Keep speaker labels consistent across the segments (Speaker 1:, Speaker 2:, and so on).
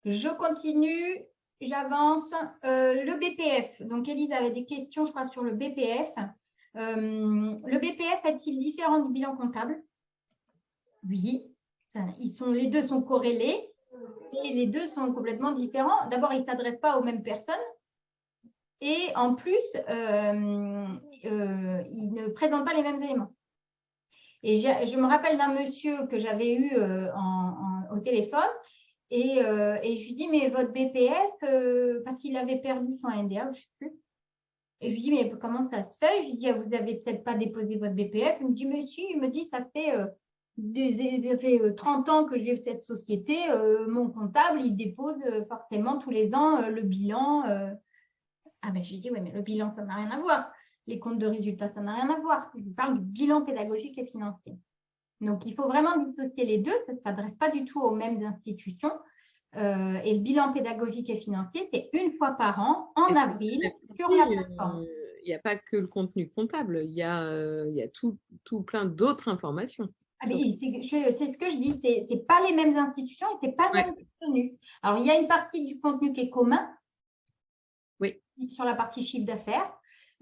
Speaker 1: Je continue, j'avance. Le BPF. Donc, Élise avait des questions, je crois, sur le BPF. Le BPF est-il différent du bilan comptable? Oui, les deux sont corrélés et les deux sont complètement différents. D'abord, ils ne s'adressent pas aux mêmes personnes et en plus, ils ne présentent pas les mêmes éléments. Et je me rappelle d'un monsieur que j'avais eu au téléphone et je lui dis, mais votre BPF, parce qu'il avait perdu son NDA, je ne sais plus. Et je lui dis, mais comment ça se fait? Je lui dis, vous n'avez peut-être pas déposé votre BPF. Il me dit, mais si, il me dit, ça fait 30 ans que j'ai cette société. Mon comptable, il dépose forcément tous les ans le bilan. Ah ben, je lui dis, oui, mais le bilan, ça n'a rien à voir. Les comptes de résultats, ça n'a rien à voir. Je parle du bilan pédagogique et financier. Donc, il faut vraiment dissocier les deux. Ça ne s'adresse pas du tout aux mêmes institutions. Et le bilan pédagogique et financier, c'est une fois par an, en avril, sur la plateforme.
Speaker 2: Il n'y a pas que le contenu comptable, il y a tout plein d'autres informations.
Speaker 1: Ah, c'est ce que je dis, ce n'est pas les mêmes institutions et ce n'est pas le même contenu. Alors, il y a une partie du contenu qui est commun,
Speaker 2: oui,
Speaker 1: sur la partie chiffre d'affaires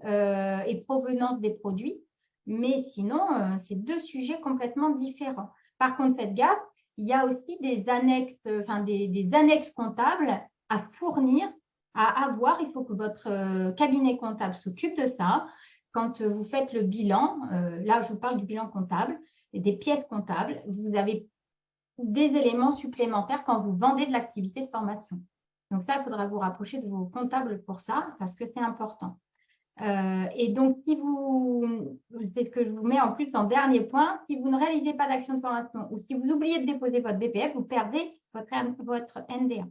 Speaker 1: et provenance des produits, mais sinon, c'est deux sujets complètement différents. Par contre, faites gaffe, il y a aussi des annexes, des annexes comptables à fournir, à avoir. Il faut que votre cabinet comptable s'occupe de ça. Quand vous faites le bilan, là, je vous parle du bilan comptable et des pièces comptables, vous avez des éléments supplémentaires quand vous vendez de l'activité de formation. Donc ça, il faudra vous rapprocher de vos comptables pour ça, parce que c'est important. Et donc, c'est ce que je vous mets en plus en dernier point, si vous ne réalisez pas d'action de formation ou si vous oubliez de déposer votre BPF, vous perdez votre NDA.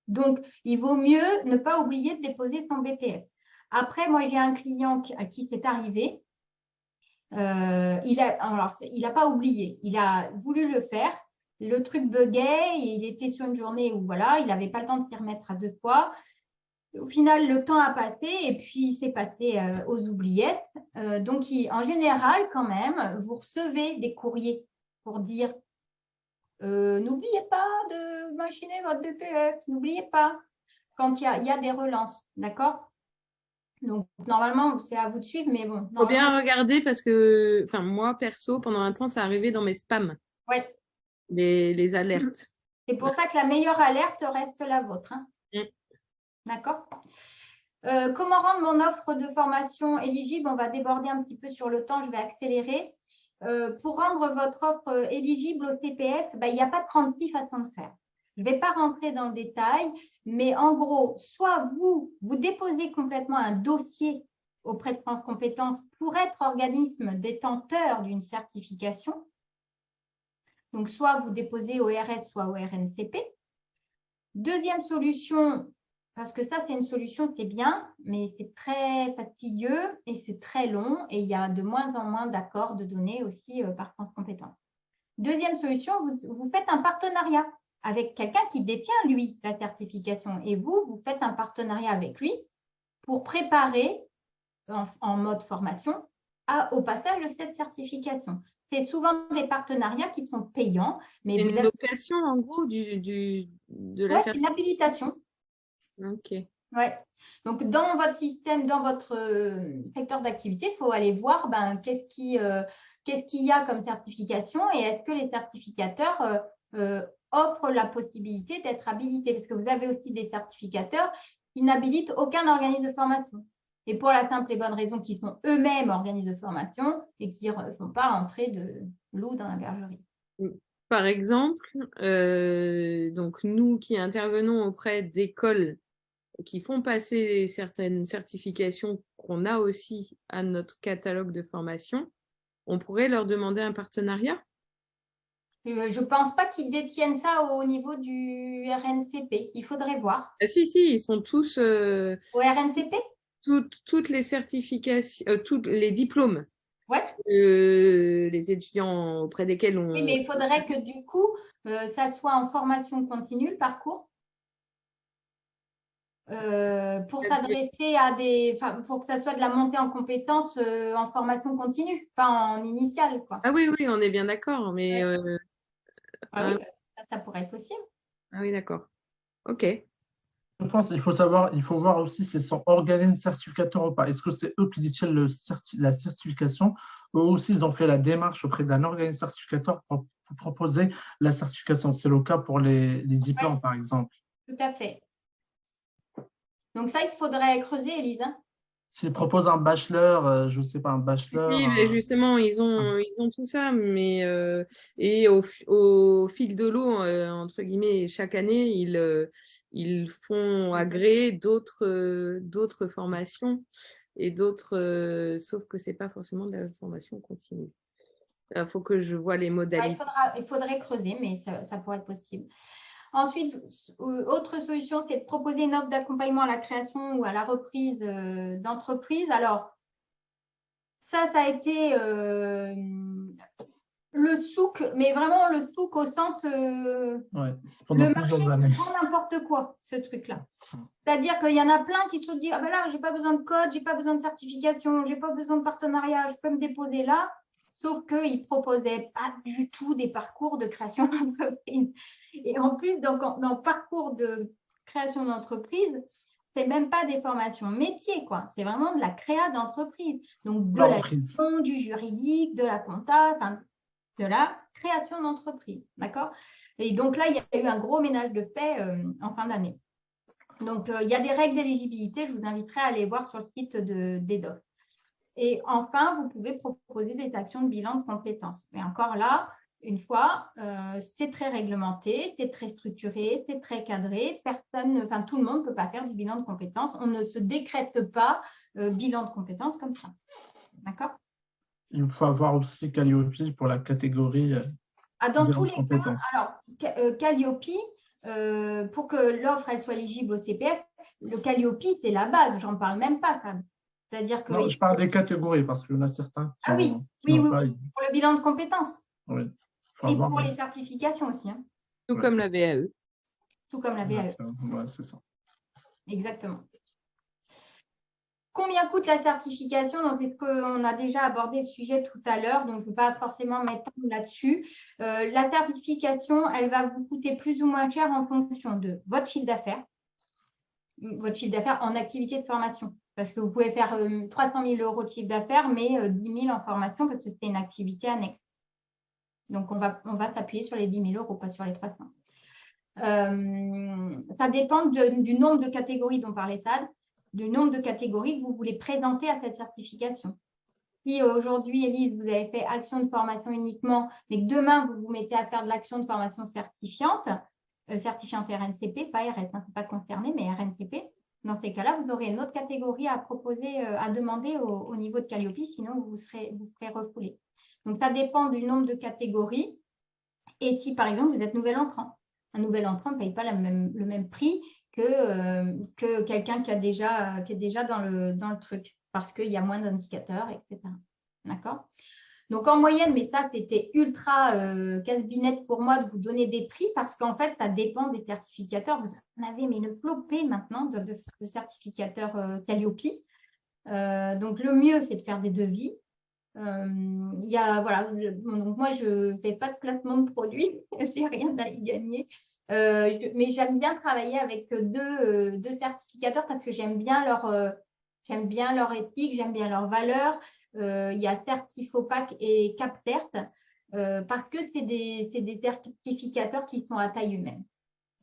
Speaker 1: Donc, il vaut mieux ne pas oublier de déposer son BPF. Après, moi, j'ai un client à qui c'est arrivé. Il n'a pas oublié, il a voulu le faire. Le truc buguait, il était sur une journée où voilà, il n'avait pas le temps de s'y remettre à deux fois. Au final, le temps a passé et puis c'est passé aux oubliettes. Donc, en général, quand même, vous recevez des courriers pour dire n'oubliez pas de machiner votre BPF, n'oubliez pas quand il y a des relances, d'accord? Donc, normalement, c'est à vous de suivre, mais bon.
Speaker 2: Il faut bien regarder parce que, enfin, moi, perso, pendant un temps, ça arrivait dans mes spams,
Speaker 1: ouais.
Speaker 2: les alertes.
Speaker 1: C'est pour ça que la meilleure alerte reste la vôtre. Hein. D'accord. Comment rendre mon offre de formation éligible? On va déborder un petit peu sur le temps, je vais accélérer. Pour rendre votre offre éligible au CPF, il n'y a pas 36 façons de faire. Je ne vais pas rentrer dans le détail, mais en gros, soit vous déposez complètement un dossier auprès de France Compétences pour être organisme détenteur d'une certification. Donc, soit vous déposez au RS, soit au RNCP. Deuxième solution, parce que ça, c'est une solution, c'est bien, mais c'est très fastidieux et c'est très long et il y a de moins en moins d'accords de données aussi par France Compétences. Deuxième solution, vous faites un partenariat avec quelqu'un qui détient, lui, la certification et vous faites un partenariat avec lui pour préparer en mode formation au passage de cette certification. C'est souvent des partenariats qui sont payants. Mais
Speaker 2: une location, en gros, de la certification.
Speaker 1: C'est une habilitation.
Speaker 2: Ok.
Speaker 1: Ouais. Donc, dans votre système, dans votre secteur d'activité, il faut aller voir qu'est-ce qu'il y a comme certification et est-ce que les certificateurs offrent la possibilité d'être habilités. Parce que vous avez aussi des certificateurs qui n'habilitent aucun organisme de formation. Et pour la simple et bonne raison qu'ils sont eux-mêmes organismes de formation et qui ne font pas rentrer de loup dans la bergerie.
Speaker 2: Par exemple, donc nous qui intervenons auprès d'écoles qui font passer certaines certifications qu'on a aussi à notre catalogue de formation, on pourrait leur demander un partenariat?
Speaker 1: Je ne pense pas qu'ils détiennent ça au niveau du RNCP. Il faudrait voir.
Speaker 2: Ah, si, ils sont tous...
Speaker 1: Au RNCP?
Speaker 2: Toutes les certifications, tous les diplômes.
Speaker 1: Ouais.
Speaker 2: Les étudiants auprès desquels on...
Speaker 1: Oui, mais il faudrait que du coup, ça soit en formation continue, le parcours. Pour s'adresser à pour que ça soit de la montée en compétences en formation continue, pas en initiale, quoi.
Speaker 2: Ah oui, on est bien d'accord, mais
Speaker 1: oui, ça pourrait être possible.
Speaker 2: Ah oui, d'accord. OK.
Speaker 3: Je pense qu'il faut voir aussi si c'est son organisme certificateur ou pas. Est-ce que c'est eux qui détiennent la certification ou aussi ils ont fait la démarche auprès d'un organisme certificateur pour proposer la certification. C'est le cas pour les diplômes,
Speaker 1: Ouais,
Speaker 3: par exemple.
Speaker 1: tout à fait. Donc ça, il faudrait creuser, Élise.
Speaker 3: S'ils proposent un bachelor, je ne sais pas, un bachelor.
Speaker 2: Oui, mais justement, ils ont tout ça, mais et au fil de l'eau, entre guillemets, chaque année, ils font agréer d'autres formations et d'autres, sauf que c'est pas forcément de la formation continue. Il faut que je vois les modalités.
Speaker 1: Il faudrait creuser, mais ça pourrait être possible. Ensuite, autre solution, c'est de proposer une offre d'accompagnement à la création ou à la reprise d'entreprise. Alors, ça a été le souk, mais vraiment le souk au sens
Speaker 3: pendant
Speaker 1: le
Speaker 3: plusieurs
Speaker 1: marché
Speaker 3: années.
Speaker 1: prend n'importe quoi, ce truc-là. C'est-à-dire qu'il y en a plein qui se disent ah ben là, j'ai pas besoin de code, j'ai pas besoin de certification, j'ai pas besoin de partenariat, je peux me déposer là. Sauf qu'ils ne proposaient pas du tout des parcours de création d'entreprise. Et en plus, dans le parcours de création d'entreprise, ce n'est même pas des formations métiers, quoi. C'est vraiment de la créa d'entreprise. Donc, de la gestion, du juridique, de la compta, de la création d'entreprise. D'accord? Et donc là, il y a eu un gros ménage de fait en fin d'année. Donc, il y a des règles d'éligibilité. Je vous inviterai à aller voir sur le site d'EDOF. Et enfin, vous pouvez proposer des actions de bilan de compétences. Mais encore là, une fois, c'est très réglementé, c'est très structuré, c'est très cadré. Tout le monde ne peut pas faire du bilan de compétences. On ne se décrète pas bilan de compétences comme ça. D'accord?
Speaker 3: Il faut avoir aussi Calliope pour la catégorie
Speaker 1: dans tous les
Speaker 3: compétences.
Speaker 1: Cas, alors, Calliope, pour que l'offre elle soit éligible au CPF, le Calliope, c'est la base. J'en parle même pas, ça. C'est-à-dire que.
Speaker 3: Non, je parle des catégories parce qu'il y en a certains qui
Speaker 1: n'ont pas. Pour le bilan de compétences.
Speaker 3: Oui.
Speaker 1: Et pour les certifications aussi. Hein.
Speaker 2: Tout comme la VAE.
Speaker 1: Tout comme la VAE.
Speaker 3: Oui, c'est ça.
Speaker 1: Exactement. Combien coûte la certification? Donc, est-ce qu'on a déjà abordé le sujet tout à l'heure, donc je ne vais pas forcément mettre là-dessus. La certification, elle va vous coûter plus ou moins cher en fonction de votre chiffre d'affaires en activité de formation. Parce que vous pouvez faire 300 000 € de chiffre d'affaires, mais 10 000 en formation parce que c'est une activité annexe. Donc, on va s'appuyer sur les 10 000 €, pas sur les 300. Ça dépend du nombre de catégories dont parlait Sad, du nombre de catégories que vous voulez présenter à cette certification. Si aujourd'hui, Élise, vous avez fait action de formation uniquement, mais que demain, vous vous mettez à faire de l'action de formation certifiante RNCP, pas RS, ce n'est pas concerné, mais RNCP, dans ces cas-là, vous aurez une autre catégorie à proposer, à demander au niveau de Calliope, sinon vous serez refoulé. Donc, ça dépend du nombre de catégories. Et si, par exemple, vous êtes nouvel entrant, un nouvel entrant ne paye pas le même prix que quelqu'un qui est déjà dans le truc, parce qu'il y a moins d'indicateurs, etc. D'accord? Donc, en moyenne, mais ça, c'était ultra casse-binette pour moi de vous donner des prix, parce qu'en fait, ça dépend des certificateurs. Vous en avez mais une flopée maintenant de certificateurs Calliope. Donc, le mieux, c'est de faire des devis. Donc moi, je ne fais pas de placement de produits, je n'ai rien à y gagner. Mais j'aime bien travailler avec deux certificateurs parce que j'aime bien leur éthique, j'aime bien leurs valeurs. Il y a Certifopac et CapCert parce que c'est des certificateurs qui sont à taille humaine.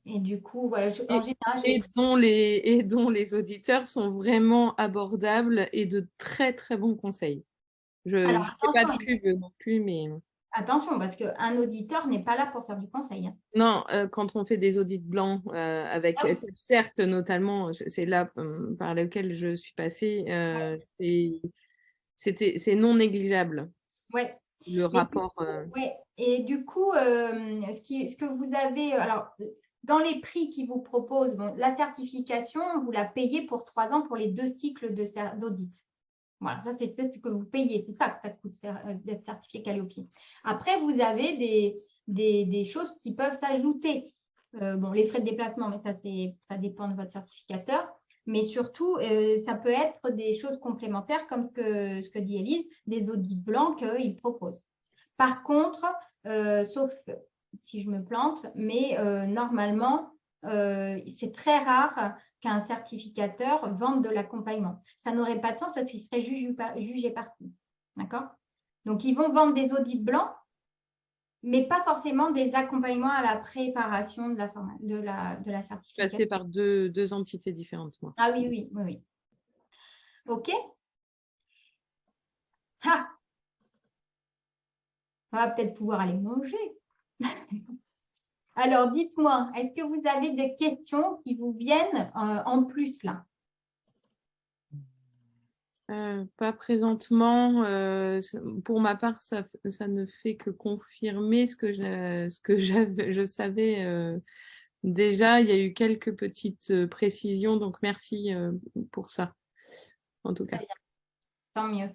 Speaker 1: Et du coup, voilà, en général,
Speaker 2: et dont les auditeurs sont vraiment abordables et de très, très bons conseils. Je ne fais pas de pub non plus, mais…
Speaker 1: Attention, parce qu'un auditeur n'est pas là pour faire du conseil. Hein.
Speaker 2: Non, quand on fait des audits blancs avec certes, notamment, c'est là par lequel je suis passée, c'est non négligeable.
Speaker 1: Ouais.
Speaker 2: Le rapport.
Speaker 1: Oui, et du coup, ce que vous avez, alors, dans les prix qu'ils vous proposent, la certification, vous la payez pour 3 ans pour les 2 cycles d'audit. Voilà, ça c'est peut-être ce que vous payez, c'est ça que ça coûte d'être certifié Calliope. Après, vous avez des choses qui peuvent s'ajouter. Les frais de déplacement, mais ça dépend de votre certificateur. Mais surtout, ça peut être des choses complémentaires comme ce que dit Élise, des audits blancs qu'ils proposent. Par contre, sauf si je me plante, mais normalement, c'est très rare qu'un certificateur vende de l'accompagnement. Ça n'aurait pas de sens parce qu'il serait jugé parti. D'accord? Donc, ils vont vendre des audits blancs, mais pas forcément des accompagnements à la préparation de la certification.
Speaker 2: Passer par deux entités différentes, moi.
Speaker 1: Ah oui, oui, oui, oui. OK? Ah! On va peut-être pouvoir aller manger. Alors, dites-moi, est-ce que vous avez des questions qui vous viennent en plus là?
Speaker 2: Pas présentement. Pour ma part, ça ne fait que confirmer ce que je savais déjà. Il y a eu quelques petites précisions, donc merci pour ça, en tout cas.
Speaker 1: Tant mieux.